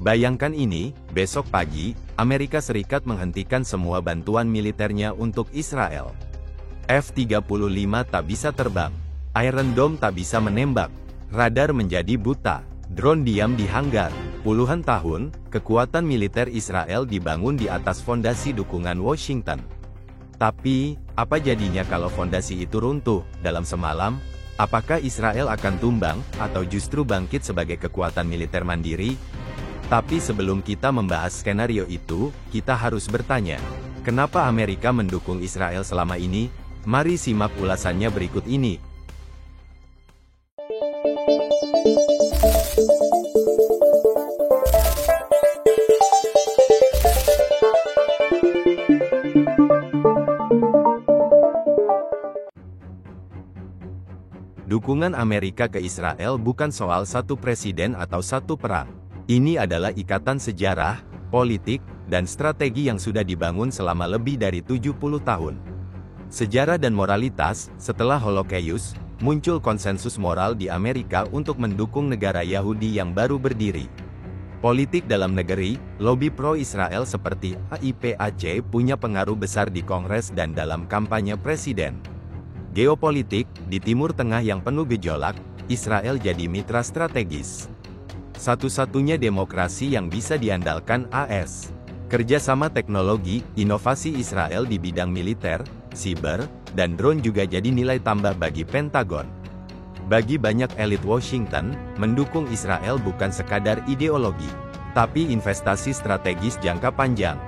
Bayangkan ini, besok pagi, Amerika Serikat menghentikan semua bantuan militernya untuk Israel. F-35 tak bisa terbang. Iron Dome tak bisa menembak. Radar menjadi buta. Drone diam di hanggar. Puluhan tahun, kekuatan militer Israel dibangun di atas fondasi dukungan Washington. Tapi, apa jadinya kalau fondasi itu runtuh dalam semalam? Apakah Israel akan tumbang, atau justru bangkit sebagai kekuatan militer mandiri? Tapi sebelum kita membahas skenario itu, kita harus bertanya, kenapa Amerika mendukung Israel selama ini? Mari simak ulasannya berikut ini. Dukungan Amerika ke Israel bukan soal satu presiden atau satu perang. Ini adalah ikatan sejarah, politik, dan strategi yang sudah dibangun selama lebih dari 70 tahun. Sejarah dan moralitas, setelah Holocaust, muncul konsensus moral di Amerika untuk mendukung negara Yahudi yang baru berdiri. Politik dalam negeri, lobi pro-Israel seperti AIPAC punya pengaruh besar di Kongres dan dalam kampanye presiden. Geopolitik, di Timur Tengah yang penuh gejolak, Israel jadi mitra strategis. Satu-satunya demokrasi yang bisa diandalkan AS. Kerjasama teknologi, inovasi Israel di bidang militer, siber, dan drone juga jadi nilai tambah bagi Pentagon. Bagi banyak elit Washington, mendukung Israel bukan sekadar ideologi, tapi investasi strategis jangka panjang.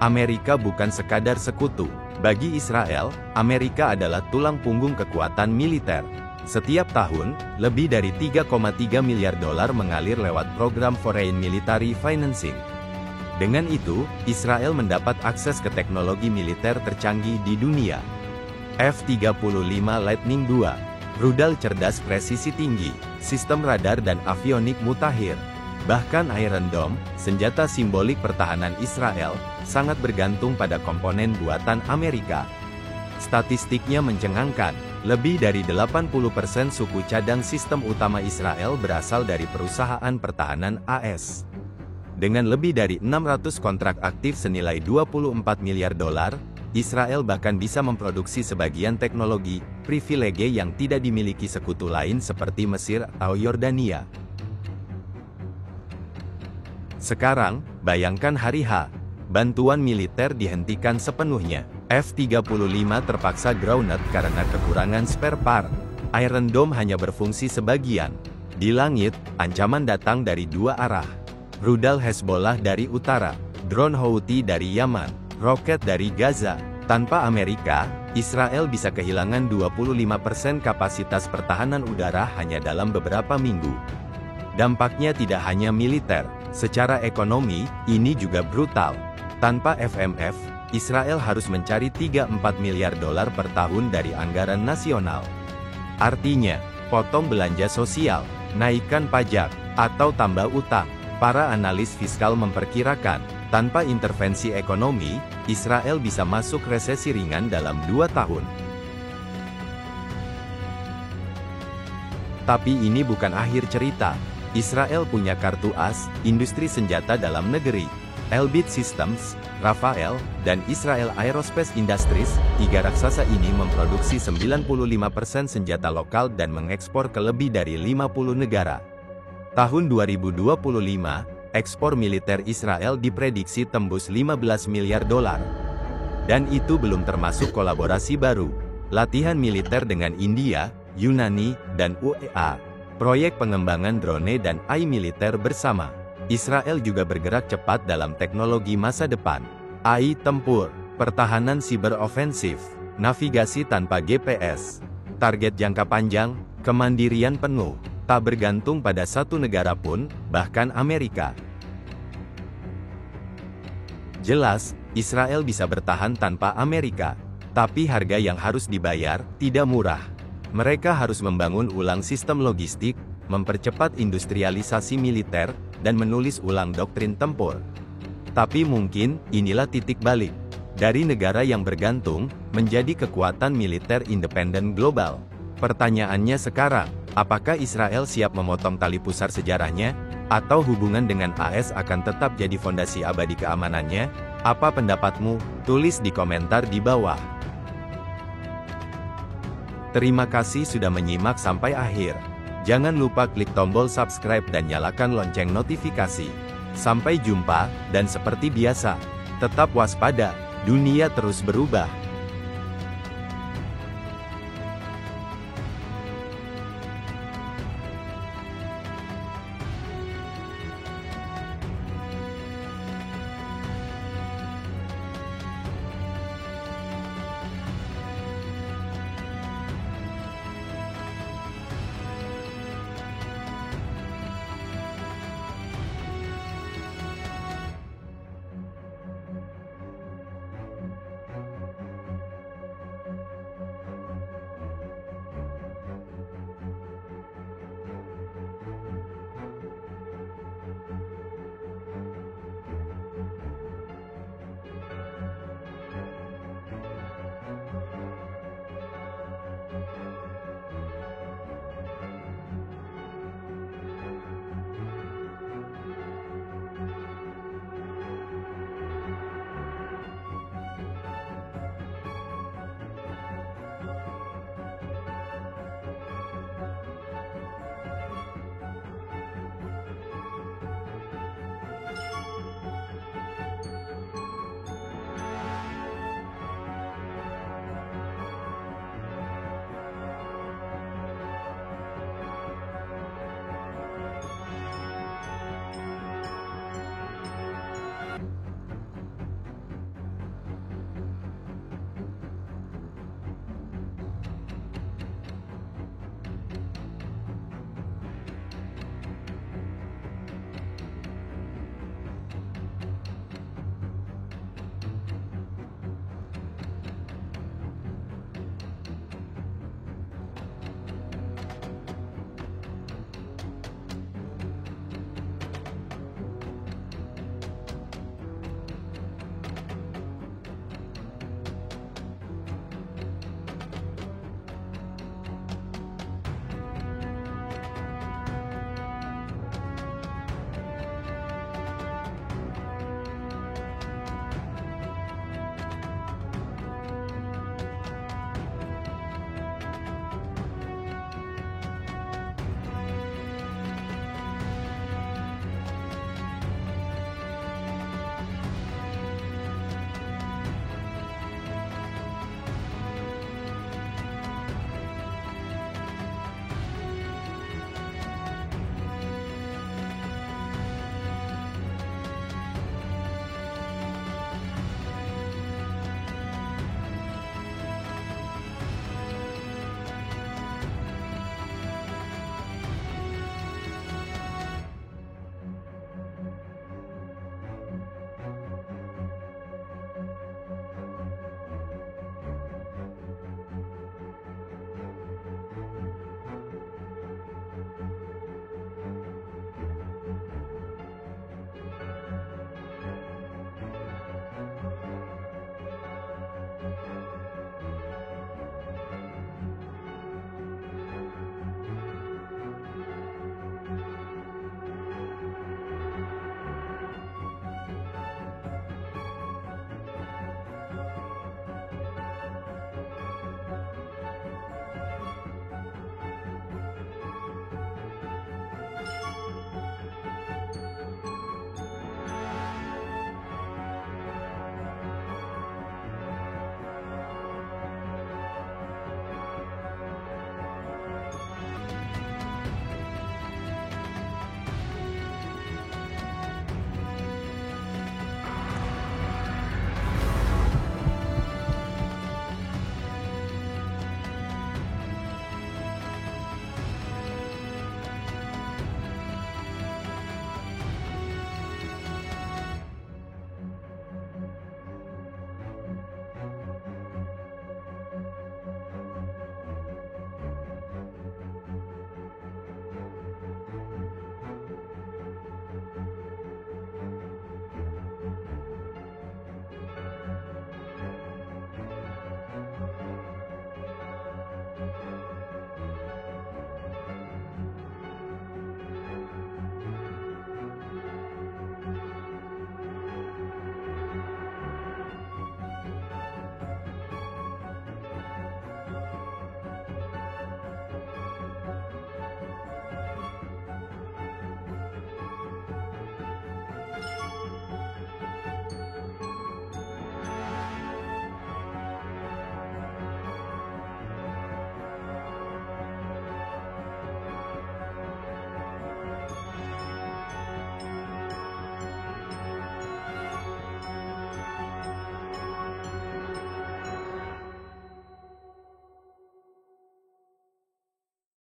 Amerika bukan sekadar sekutu. Bagi Israel, Amerika adalah tulang punggung kekuatan militer. Setiap tahun, lebih dari 3,3 miliar dolar mengalir lewat program Foreign Military Financing. Dengan itu, Israel mendapat akses ke teknologi militer tercanggih di dunia. F-35 Lightning II, rudal cerdas presisi tinggi, sistem radar dan avionik mutakhir. Bahkan Iron Dome, senjata simbolik pertahanan Israel, sangat bergantung pada komponen buatan Amerika. Statistiknya mencengangkan, lebih dari 80% suku cadang sistem utama Israel berasal dari perusahaan pertahanan AS. Dengan lebih dari 600 kontrak aktif senilai 24 miliar dolar, Israel bahkan bisa memproduksi sebagian teknologi, privilege yang tidak dimiliki sekutu lain seperti Mesir atau Yordania. Sekarang, bayangkan hari H. Bantuan militer dihentikan sepenuhnya. F-35 terpaksa grounded karena kekurangan spare part. Iron Dome hanya berfungsi sebagian. Di langit, ancaman datang dari dua arah. Rudal Hezbollah dari utara, drone Houthi dari Yaman, roket dari Gaza. Tanpa Amerika, Israel bisa kehilangan 25% kapasitas pertahanan udara hanya dalam beberapa minggu. Dampaknya tidak hanya militer, secara ekonomi, ini juga brutal. Tanpa FMF, Israel harus mencari 3-4 miliar dolar per tahun dari anggaran nasional. Artinya, potong belanja sosial, naikkan pajak, atau tambah utang. Para analis fiskal memperkirakan, tanpa intervensi ekonomi, Israel bisa masuk resesi ringan dalam 2 tahun. Tapi ini bukan akhir cerita. Israel punya kartu as, industri senjata dalam negeri. Elbit Systems, Rafael, dan Israel Aerospace Industries, tiga raksasa ini memproduksi 95% senjata lokal dan mengekspor ke lebih dari 50 negara. Tahun 2025, ekspor militer Israel diprediksi tembus 15 miliar dolar. Dan itu belum termasuk kolaborasi baru, latihan militer dengan India, Yunani, dan UEA, proyek pengembangan drone dan AI militer bersama. Israel juga bergerak cepat dalam teknologi masa depan, AI tempur, pertahanan siber ofensif, navigasi tanpa GPS. Target jangka panjang, kemandirian penuh, tak bergantung pada satu negara pun, bahkan Amerika. Jelas, Israel bisa bertahan tanpa Amerika, tapi harga yang harus dibayar tidak murah. Mereka harus membangun ulang sistem logistik, mempercepat industrialisasi militer, dan menulis ulang doktrin tempur. Tapi mungkin, inilah titik balik. Dari negara yang bergantung, menjadi kekuatan militer independen global. Pertanyaannya sekarang, apakah Israel siap memotong tali pusar sejarahnya? Atau hubungan dengan AS akan tetap jadi fondasi abadi keamanannya? Apa pendapatmu? Tulis di komentar di bawah. Terima kasih sudah menyimak sampai akhir. Jangan lupa klik tombol subscribe dan nyalakan lonceng notifikasi. Sampai jumpa, dan seperti biasa, tetap waspada, dunia terus berubah.